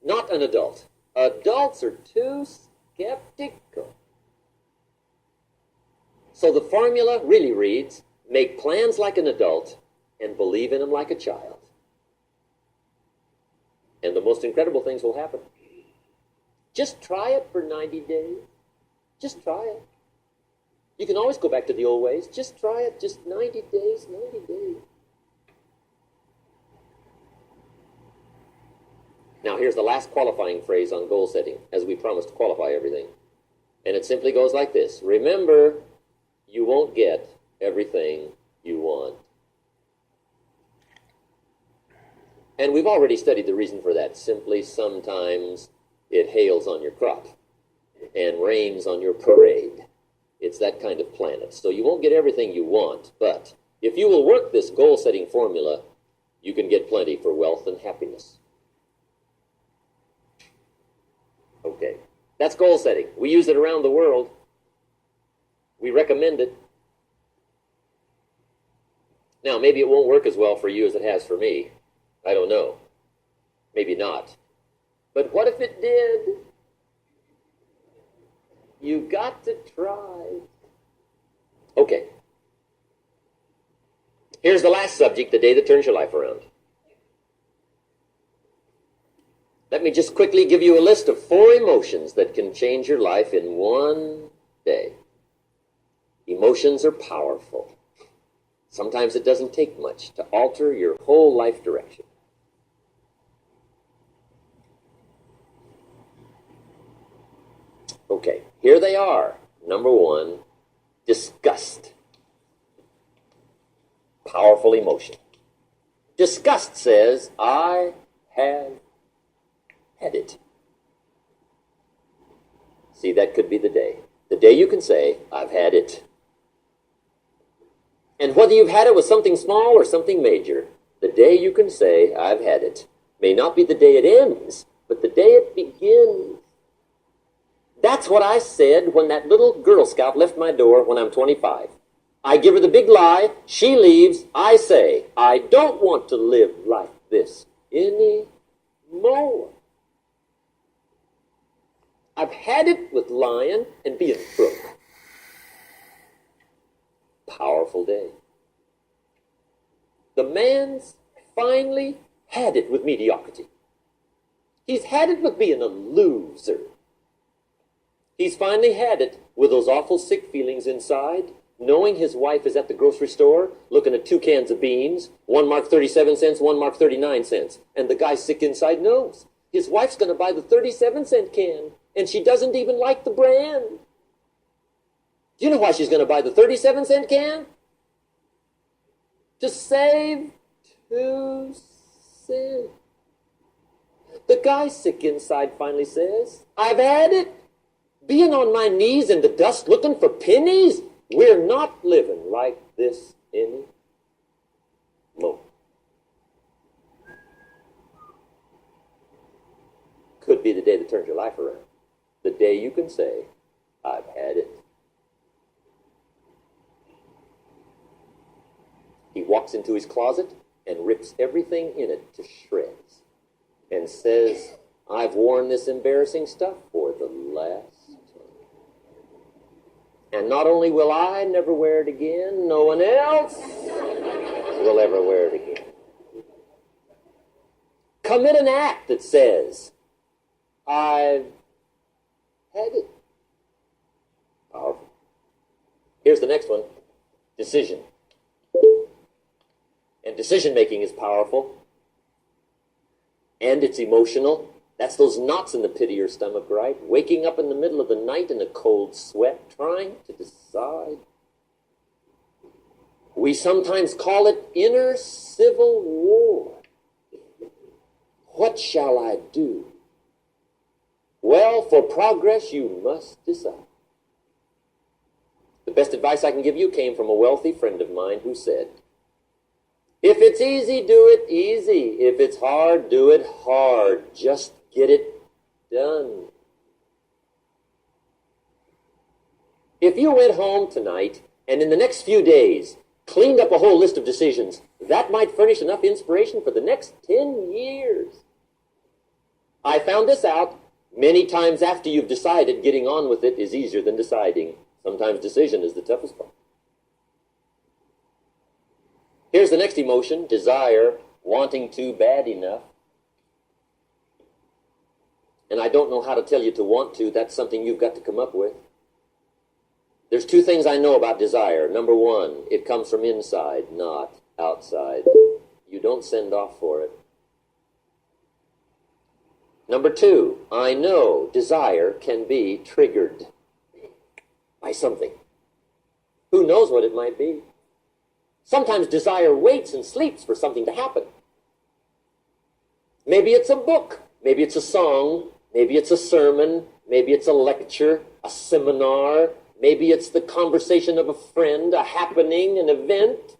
not an adult. Adults are too skeptical. So the formula really reads, make plans like an adult and believe in them like a child. And the most incredible things will happen. Just try it for 90 days. Just try it. You can always go back to the old ways. Just try it. Just 90 days, 90 days. Now, here's the last qualifying phrase on goal setting, as we promised to qualify everything. And it simply goes like this. Remember, you won't get everything you want. And we've already studied the reason for that. Simply, sometimes it hails on your crop and rains on your parade. It's that kind of planet. So you won't get everything you want, but if you will work this goal-setting formula, you can get plenty for wealth and happiness. Okay, that's goal setting. We use it around the world. We recommend it. Now, maybe it won't work as well for you as it has for me. I don't know. Maybe not. But what if it did? You got to try. Okay. Here's the last subject, the day that turns your life around. Let me just quickly give you a list of 4 emotions that can change your life in one day. Emotions are powerful. Sometimes it doesn't take much to alter your whole life direction. Okay, here they are. Number 1, disgust. Powerful emotion. Disgust says, I have had it. See, that could be the day. The day you can say, I've had it. And whether you've had it with something small or something major, the day you can say, I've had it, may not be the day it ends, but the day it begins. That's what I said when that little Girl Scout left my door when I'm 25. I give her the big lie, she leaves, I say, I don't want to live like this anymore. I've had it with lying and being broke. Powerful day. The man's finally had it with mediocrity. He's had it with being a loser. He's finally had it with those awful sick feelings inside, knowing his wife is at the grocery store looking at 2 cans of beans, one marked 37 cents, one marked 39 cents. And the guy sick inside knows his wife's going to buy the 37-cent can, and she doesn't even like the brand. Do you know why she's going to buy the 37-cent can? To save 2 cents. The guy sick inside finally says, I've had it. Being on my knees in the dust looking for pennies? We're not living like this anymore. Could be the day that turns your life around. The day you can say, I've had it. He walks into his closet and rips everything in it to shreds and says, I've worn this embarrassing stuff for the last time. And not only will I never wear it again, no one else will ever wear it again. Commit an act that says, I've had it. Powerful. Here's the next one. Decision. And decision-making is powerful. And it's emotional. That's those knots in the pit of your stomach, right? Waking up in the middle of the night in a cold sweat, trying to decide. We sometimes call it inner civil war. What shall I do? Well, for progress, you must decide. The best advice I can give you came from a wealthy friend of mine who said, if it's easy, do it easy. If it's hard, do it hard. Just get it done. If you went home tonight and in the next few days cleaned up a whole list of decisions, that might furnish enough inspiration for the next 10 years. I found this out many times after you've decided. Getting on with it is easier than deciding. Sometimes decision is the toughest part. Here's the next emotion, desire, wanting to bad enough. And I don't know how to tell you to want to. That's something you've got to come up with. There's two things I know about desire. Number one, it comes from inside, not outside. You don't send off for it. Number two, I know desire can be triggered by something. Who knows what it might be? Sometimes desire waits and sleeps for something to happen. Maybe it's a book. Maybe it's a song. Maybe it's a sermon. Maybe it's a lecture, a seminar. Maybe it's the conversation of a friend, a happening, an event.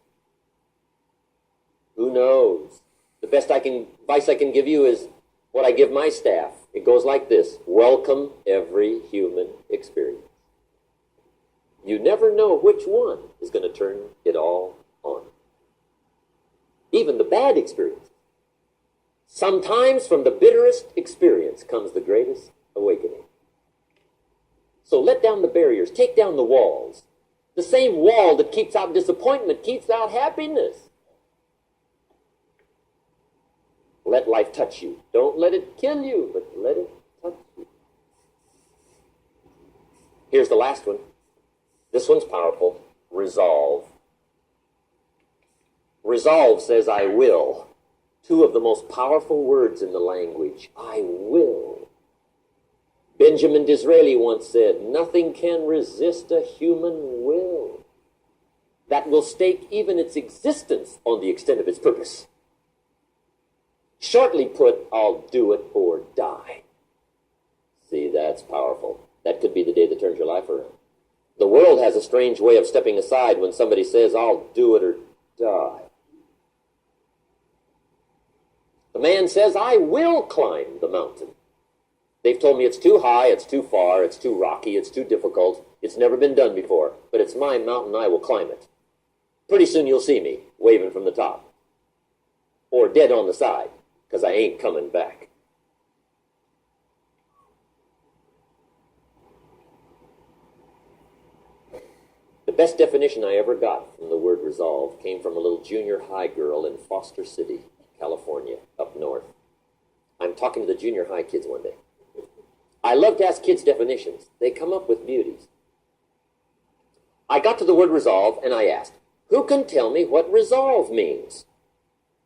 Who knows? The best advice I can give you is what I give my staff. It goes like this: welcome every human experience. You never know which one is going to turn it all on. Even the bad experience. Sometimes from the bitterest experience comes the greatest awakening. So let down the barriers, take down the walls. The same wall that keeps out disappointment keeps out happiness. Let life touch you. Don't let it kill you, but let it touch you. Here's the last one. This one's powerful. Resolve. Resolve says, I will. Two of the most powerful words in the language. I will. Benjamin Disraeli once said, nothing can resist a human will that will stake even its existence on the extent of its purpose. Shortly put, I'll do it or die. See, that's powerful. That could be the day that turns your life around. The world has a strange way of stepping aside when somebody says, I'll do it or die. The man says, I will climb the mountain. They've told me it's too high, it's too far, it's too rocky, it's too difficult, it's never been done before, but it's my mountain, I will climb it. Pretty soon you'll see me waving from the top. Or dead on the side, because I ain't coming back. The best definition I ever got from the word resolve came from a little junior high girl in Foster City, California, up north. I'm talking to the junior high kids one day. I love to ask kids definitions. They come up with beauties. I got to the word resolve and I asked, who can tell me what resolve means?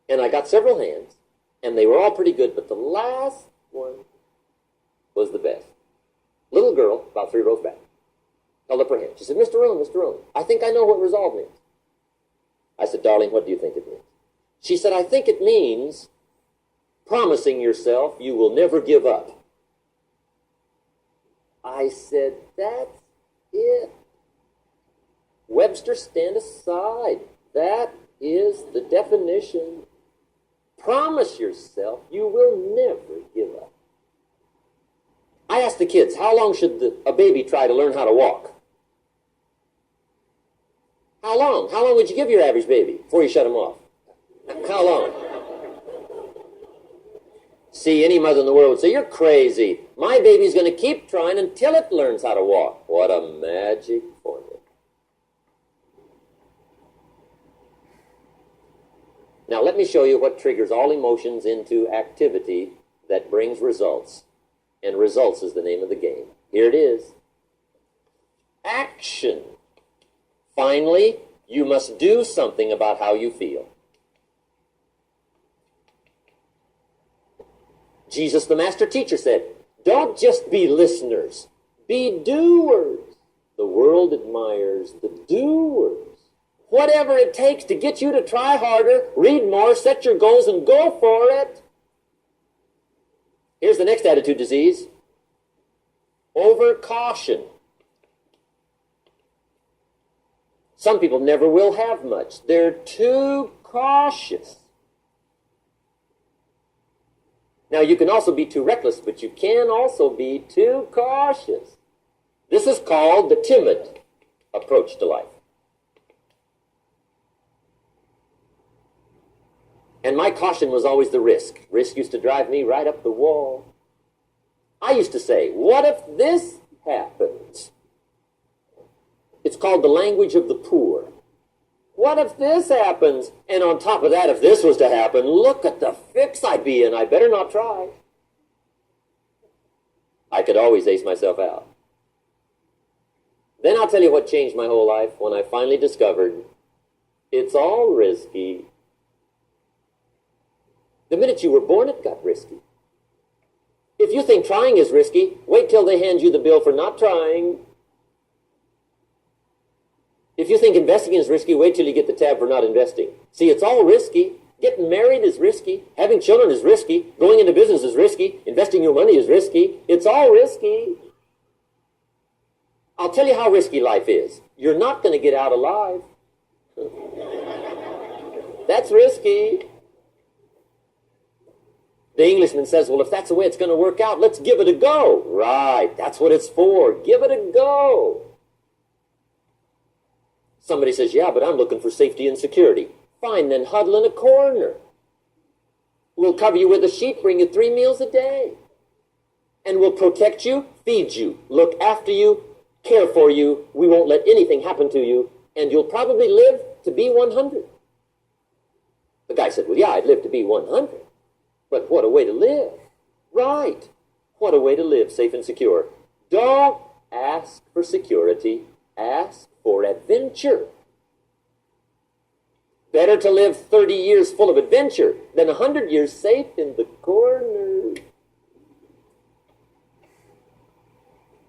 And I got several hands, and they were all pretty good, but the last one was the best. Little girl, about 3 rows back, held up her hand. She said, Mr. Rohn, I think I know what resolve means. I said, darling, what do you think it means? She said, I think it means promising yourself you will never give up. I said, that's it. Webster, stand aside. That is the definition. Promise yourself you will never give up. I asked the kids, how long should a baby try to learn how to walk? How long? How long would you give your average baby before you shut him off? How long? See, any mother in the world would say, you're crazy. My baby's going to keep trying until it learns how to walk. What a magic formula. Now let me show you what triggers all emotions into activity that brings results. And results is the name of the game. Here it is. Action. Finally, you must do something about how you feel. Jesus, the master teacher, said, don't just be listeners, be doers. The world admires the doers. Whatever it takes to get you to try harder, read more, set your goals, and go for it. Here's the next attitude disease. Over-caution. Some people never will have much. They're too cautious. Now, you can also be too reckless, but you can also be too cautious. This is called the timid approach to life. And my caution was always the risk. Risk used to drive me right up the wall. I used to say, what if this happens? It's called the language of the poor. What if this happens? And on top of that, if this was to happen, look at the fix I'd be in. I better not try. I could always ace myself out. Then I'll tell you what changed my whole life when I finally discovered it's all risky. The minute you were born, it got risky. If you think trying is risky, wait till they hand you the bill for not trying. If you think investing is risky, wait till you get the tab for not investing. See, it's all risky. Getting married is risky. Having children is risky. Going into business is risky. Investing your money is risky. It's all risky. I'll tell you how risky life is. You're not going to get out alive. That's risky. The Englishman says, well, if that's the way it's going to work out, let's give it a go. Right, that's what it's for. Give it a go. Somebody says, yeah, but I'm looking for safety and security. Fine, then huddle in a corner. We'll cover you with a sheet, bring you 3 meals a day. And we'll protect you, feed you, look after you, care for you. We won't let anything happen to you. And you'll probably live to be 100. The guy said, well, yeah, I'd live to be 100. But what a way to live. Right. What a way to live, safe and secure. Don't ask for security. Ask for adventure. Better to live 30 years full of adventure than 100 years safe in the corner.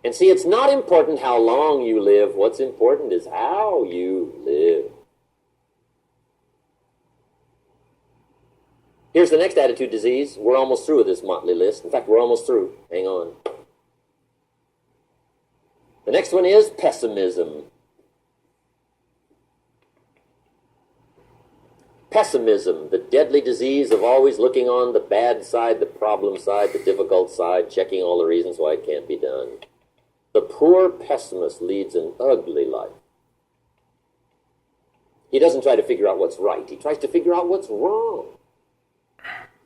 And see, it's not important how long you live. What's important is how you live. Here's the next attitude disease. We're almost through with this motley list. In fact, we're almost through. Hang on. The next one is pessimism. Pessimism, the deadly disease of always looking on the bad side, the problem side, the difficult side, checking all the reasons why it can't be done. The poor pessimist leads an ugly life. He doesn't try to figure out what's right. He tries to figure out what's wrong.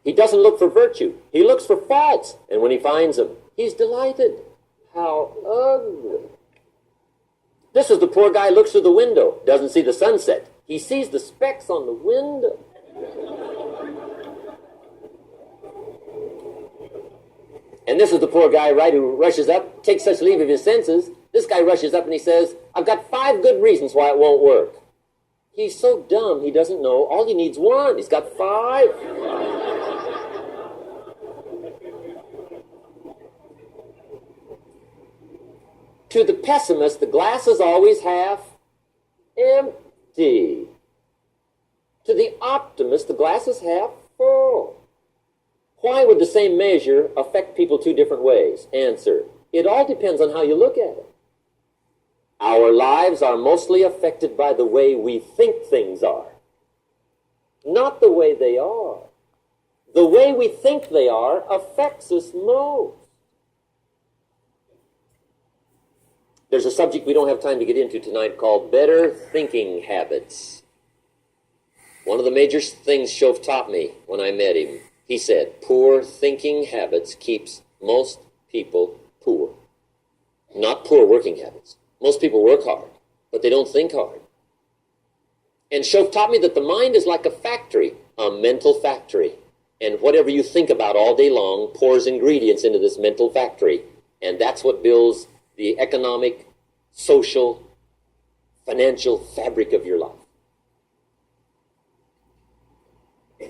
He doesn't look for virtue. He looks for faults. And when he finds them, he's delighted. How ugly. This is the poor guy who looks through the window, doesn't see the sunset. He sees the specks on the window. And this is the poor guy, right, who rushes up, takes such leave of his senses. This guy rushes up and he says, I've got 5 good reasons why it won't work. He's so dumb he doesn't know. All he needs 1. He's got 5. To the pessimist, the glass is always half empty. To the optimist, the glass is half full. Why would the same measure affect people 2 different ways? Answer, it all depends on how you look at it. Our lives are mostly affected by the way we think things are, not the way they are. The way we think they are affects us most. There's a subject we don't have time to get into tonight called better thinking habits. One of the major things Shoaff taught me when I met him, he said, poor thinking habits keeps most people poor. Not poor working habits. Most people work hard, but they don't think hard. And Shoaff taught me that the mind is like a factory, a mental factory. And whatever you think about all day long pours ingredients into this mental factory. And that's what builds the economic, social, financial fabric of your life.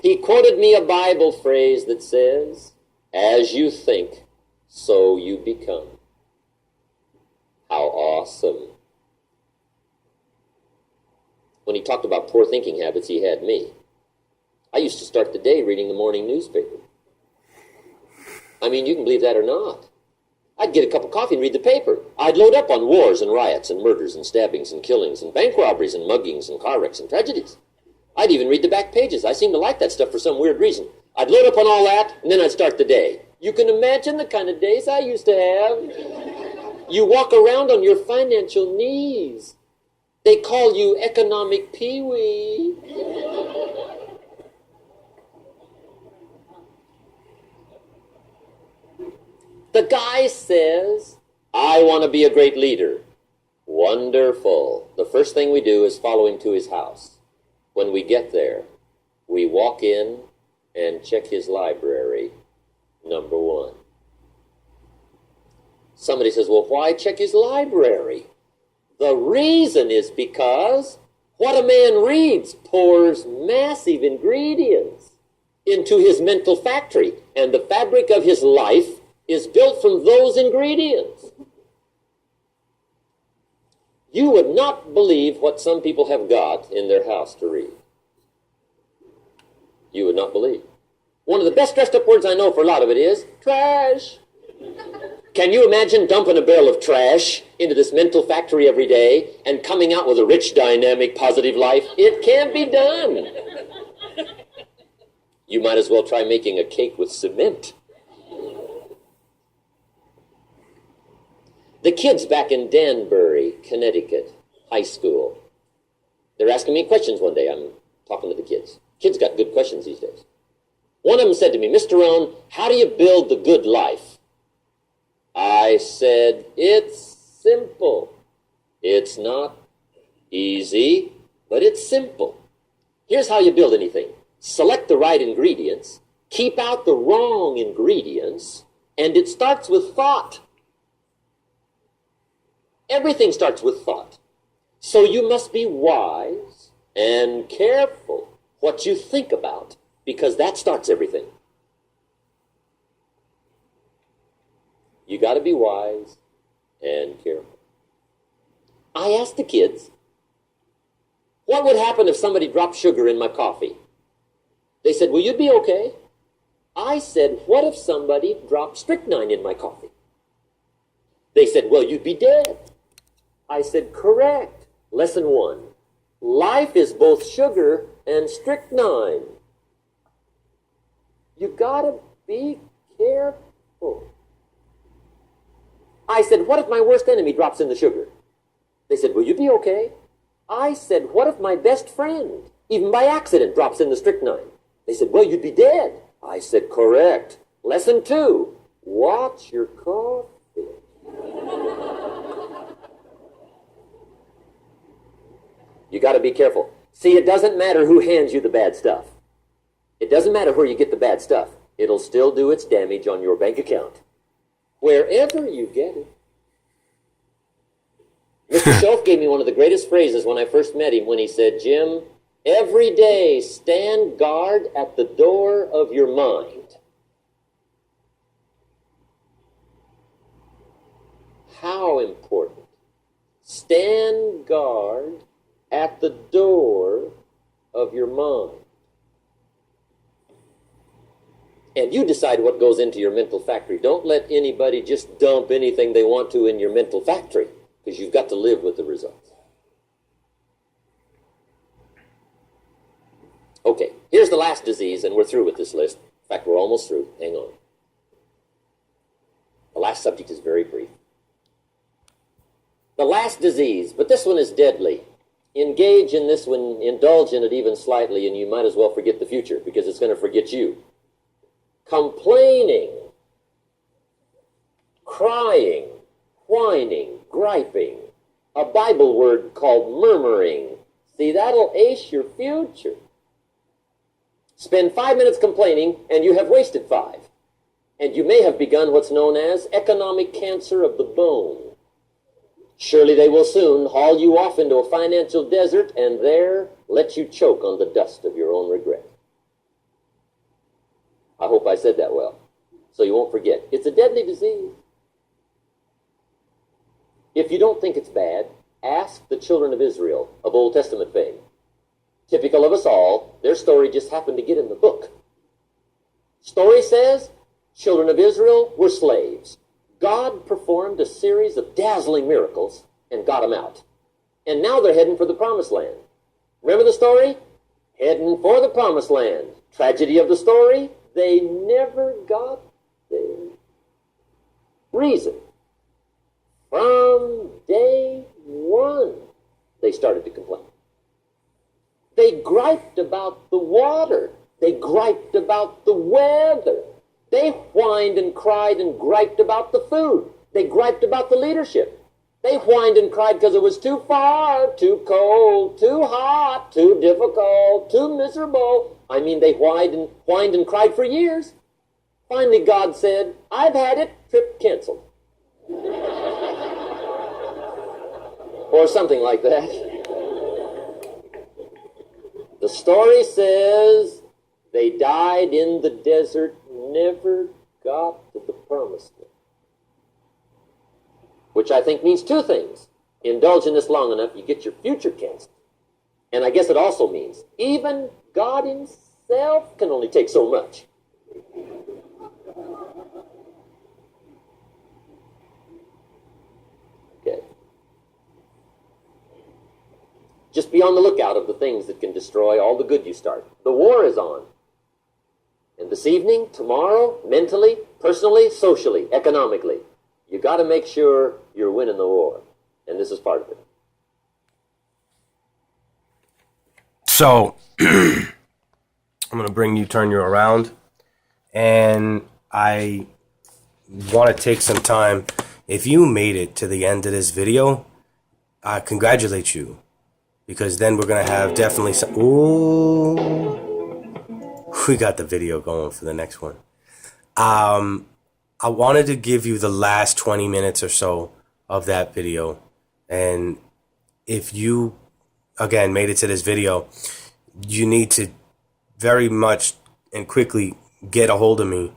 He quoted me a Bible phrase that says, as you think, so you become. How awesome. When he talked about poor thinking habits, he had me. I used to start the day reading the morning newspaper. I mean, you can believe that or not. I'd get a cup of coffee and read the paper. I'd load up on wars and riots and murders and stabbings and killings and bank robberies and muggings and car wrecks and tragedies. I'd even read the back pages. I seem to like that stuff for some weird reason. I'd load up on all that, and then I'd start the day. You can imagine the kind of days I used to have. You walk around on your financial knees. They call you economic peewee. The guy says, I want to be a great leader. Wonderful. The first thing we do is follow him to his house. When we get there, we walk in and check his library, number one. Somebody says, well, why check his library? The reason is because what a man reads pours massive ingredients into his mental factory, and the fabric of his life is built from those ingredients. You would not believe what some people have got in their house to read. You would not believe. One of the best dressed up words I know for a lot of it is trash. Can you imagine dumping a barrel of trash into this mental factory every day and coming out with a rich, dynamic, positive life? It can't be done. You might as well try making a cake with cement. The kids back in Danbury, Connecticut, high school, they're asking me questions one day. I'm talking to the kids. Kids got good questions these days. One of them said to me, Mr. Rohn, how do you build the good life? I said, it's simple. It's not easy, but it's simple. Here's how you build anything. Select the right ingredients, keep out the wrong ingredients, and it starts with thought. Everything starts with thought. So you must be wise and careful what you think about, because that starts everything. You got to be wise and careful. I asked the kids, what would happen if somebody dropped sugar in my coffee? They said, well, you'd be okay. I said, what if somebody dropped strychnine in my coffee? They said, well, you'd be dead. I said, correct. Lesson 1. Life is both sugar and strychnine. You gotta be careful. I said, what if my worst enemy drops in the sugar? They said, will you be okay? I said, what if my best friend, even by accident, drops in the strychnine? They said, well, you'd be dead. I said, correct. Lesson 2, watch your coffee. You got to be careful. See, it doesn't matter who hands you the bad stuff. It doesn't matter where you get the bad stuff. It'll still do its damage on your bank account. Wherever you get it. Mr. Shelf gave me one of the greatest phrases when I first met him when he said, Jim, every day stand guard at the door of your mind. How important. Stand guard at the door of your mind. And you decide what goes into your mental factory. Don't let anybody just dump anything they want to in your mental factory, because you've got to live with the results. Okay, here's the last disease, and we're through with this list. In fact, we're almost through. Hang on. The last subject is very brief. The last disease, but this one is deadly. Engage in this one, indulge in it even slightly, and you might as well forget the future, because it's going to forget you. Complaining, crying, whining, griping, a Bible word called murmuring. See, that'll ace your future. Spend 5 minutes complaining, and you have wasted 5. And you may have begun what's known as economic cancer of the bone. Surely they will soon haul you off into a financial desert and there let you choke on the dust of your own regret. I hope I said that well, so you won't forget. It's a deadly disease. If you don't think it's bad, ask the children of Israel of Old Testament fame. Typical of us all, their story just happened to get in the book. Story says, children of Israel were slaves. God performed a series of dazzling miracles and got them out. And now they're heading for the promised land. Remember the story? Heading for the promised land. Tragedy of the story, they never got there. Reason. From day one, they started to complain. They griped about the water. They griped about the weather. They whined and cried and griped about the food. They griped about the leadership. They whined and cried because it was too far, too cold, too hot, too difficult, too miserable. I mean, they whined and cried for years. Finally, God said, "I've had it, trip canceled." Or something like that. The story says they died in the desert, never got to the promised land. Which I think means two things. Indulge in this long enough, you get your future canceled. And I guess it also means even God himself can only take so much. Okay. Just be on the lookout of the things that can destroy all the good you start. The war is on. And this evening, tomorrow, mentally, personally, socially, economically, you got to make sure you're winning the war. And this is part of it. So, I'm going to turn you around. And I want to take some time. If you made it to the end of this video, I congratulate you. Because then we're going to have definitely some... Ooh. We got the video going for the next one. I wanted to give you the last 20 minutes or so of that video. And if you, again, made it to this video, you need to very much and quickly get a hold of me.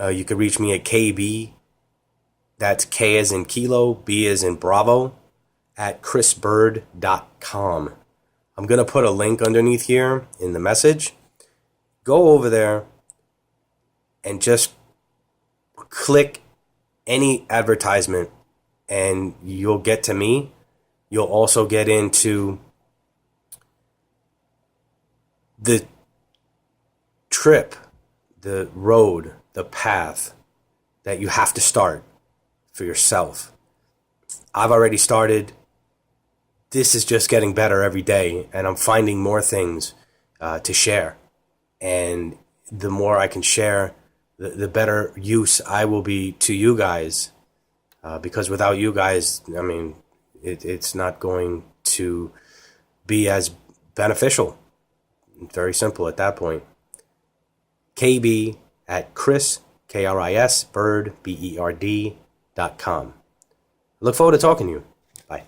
You can reach me at KB. That's K as in Kilo, B as in Bravo, at chrisbird.com. I'm going to put a link underneath here in the message. Go over there and just click any advertisement and you'll get to me. You'll also get into the trip, the road, the path that you have to start for yourself. I've already started. This is just getting better every day, and I'm finding more things to share. And the more I can share, the better use I will be to you guys. Because without you guys, I mean, it's not going to be as beneficial. It's very simple at that point. KB at Chris, K-R-I-S, Bird, B-E-R-D.com. Look forward to talking to you. Bye.